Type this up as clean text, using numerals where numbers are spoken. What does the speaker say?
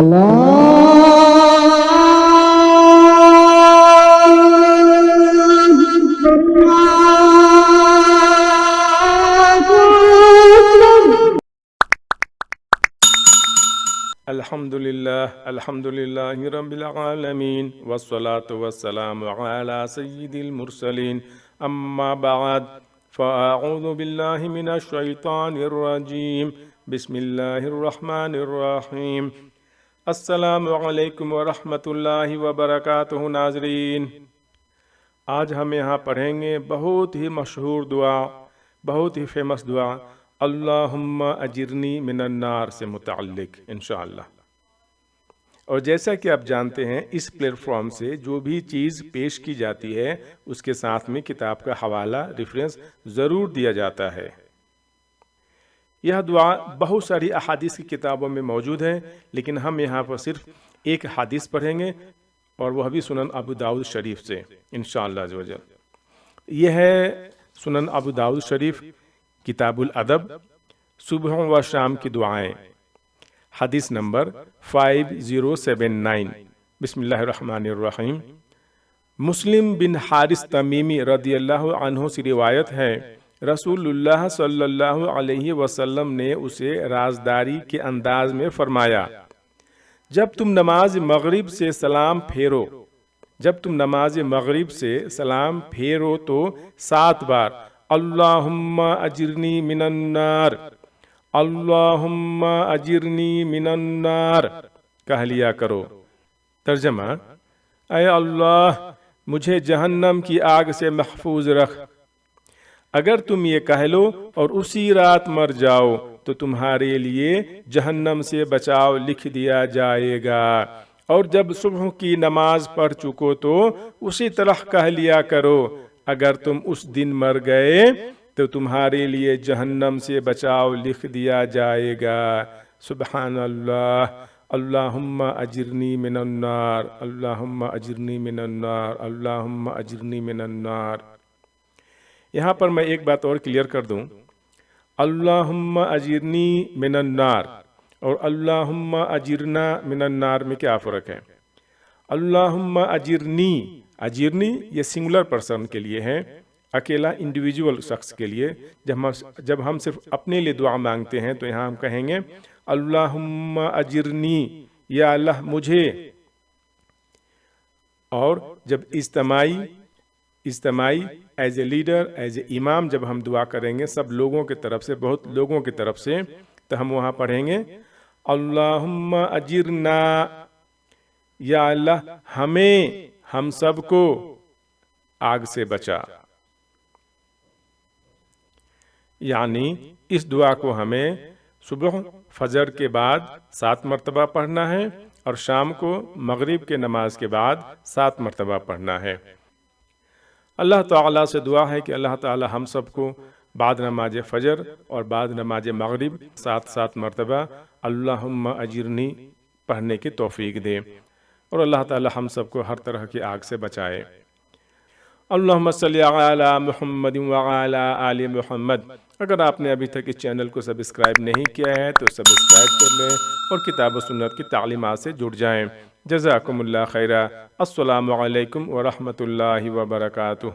الحمدللہ رب العالمین والصلاة والسلام علی سید المرسلین اما بعد فاعوذ باللہ من الشیطان الرجیم بسم اللہ الرحمن الرحیم السلام علیکم ورحمۃ اللہ وبرکاتہ۔ ناظرین، آج ہم یہاں پڑھیں گے بہت ہی مشہور دعا، بہت ہی فیمس دعا، اللہم اجرنی من النار سے متعلق انشاءاللہ۔ اور جیسا کہ آپ جانتے ہیں، اس پلیٹ فارم سے جو بھی چیز پیش کی جاتی ہے اس کے ساتھ میں کتاب کا حوالہ، ریفرنس ضرور دیا جاتا ہے۔ یہ دعا بہت ساری احادیث کی کتابوں میں موجود ہے، لیکن ہم یہاں پر صرف ایک حدیث پڑھیں گے، اور وہ بھی سنن ابو داؤد شریف سے انشاءاللہ عز و جل۔ یہ ہے سنن ابو داؤد شریف، کتاب الادب، صبح و شام کی دعائیں، حدیث نمبر 5079۔ بسم اللہ الرحمن الرحیم۔ مسلم بن حارث تمیمی رضی اللہ عنہ سے روایت ہے، رسول اللہ صلی اللہ علیہ وسلم نے اسے رازداری کے انداز میں فرمایا، جب تم نماز مغرب سے سلام پھیرو تو 7 بار اللہم اجرنی من النار، اللہم اجرنی من النار کہہ لیا کرو۔ ترجمہ: اے اللہ، مجھے جہنم کی آگ سے محفوظ رکھ۔ اگر تم یہ کہہ لو اور اسی رات مر جاؤ تو تمہارے لیے جہنم سے بچاؤ لکھ دیا جائے گا، اور جب صبح کی نماز پڑھ چکو تو اسی طرح کہہ لیا کرو، اگر تم اس دن مر گئے تو تمہارے لیے جہنم سے بچاؤ لکھ دیا جائے گا۔ سبحان اللہ، اللہم اجرنی من النار، اللہم اجرنی من النار، اللہم اجرنی من النار۔ یہاں پر میں ایک بات اور کلیئر کر دوں، اللہم اجرنی من النار اور اللہم اجرنا من النار میں کیا فرق ہے؟ اللہم اجرنی یہ سنگولر پرسن کے لیے ہے، اکیلا انڈیویجول شخص کے لیے۔ جب ہم صرف اپنے لیے دعا مانگتے ہیں تو یہاں ہم کہیں گے اللہم اجرنی، یا اللہ مجھے۔ اور جب اجتماعی as a leader, as a امام جب ہم دعا کریں گے سب لوگوں کی طرف سے، بہت لوگوں کی طرف سے، تو ہم وہاں پڑھیں گے اللہم اجرنا، یا اللہ ہمیں، ہم سب کو آگ سے بچا۔ یعنی اس دعا کو ہمیں صبح فجر کے بعد 7 مرتبہ پڑھنا ہے، اور شام کو مغرب کے نماز کے بعد 7 مرتبہ پڑھنا ہے۔ اللہ تعالیٰ سے دعا ہے کہ اللہ تعالیٰ ہم سب کو بعد نماز فجر اور بعد نماز مغرب 7 مرتبہ اللہم اجرنی پڑھنے کی توفیق دے، اور اللہ تعالیٰ ہم سب کو ہر طرح کی آگ سے بچائے۔ اللہم صلی علی محمد وعلی آل محمد۔ اگر آپ نے ابھی تک اس چینل کو سبسکرائب نہیں کیا ہے تو سبسکرائب کر لیں، اور کتاب و سنت کی تعلیمات سے جڑ جائیں۔ جزاکم اللہ خیرا۔ السلام علیکم ورحمۃ اللہ وبرکاتہ۔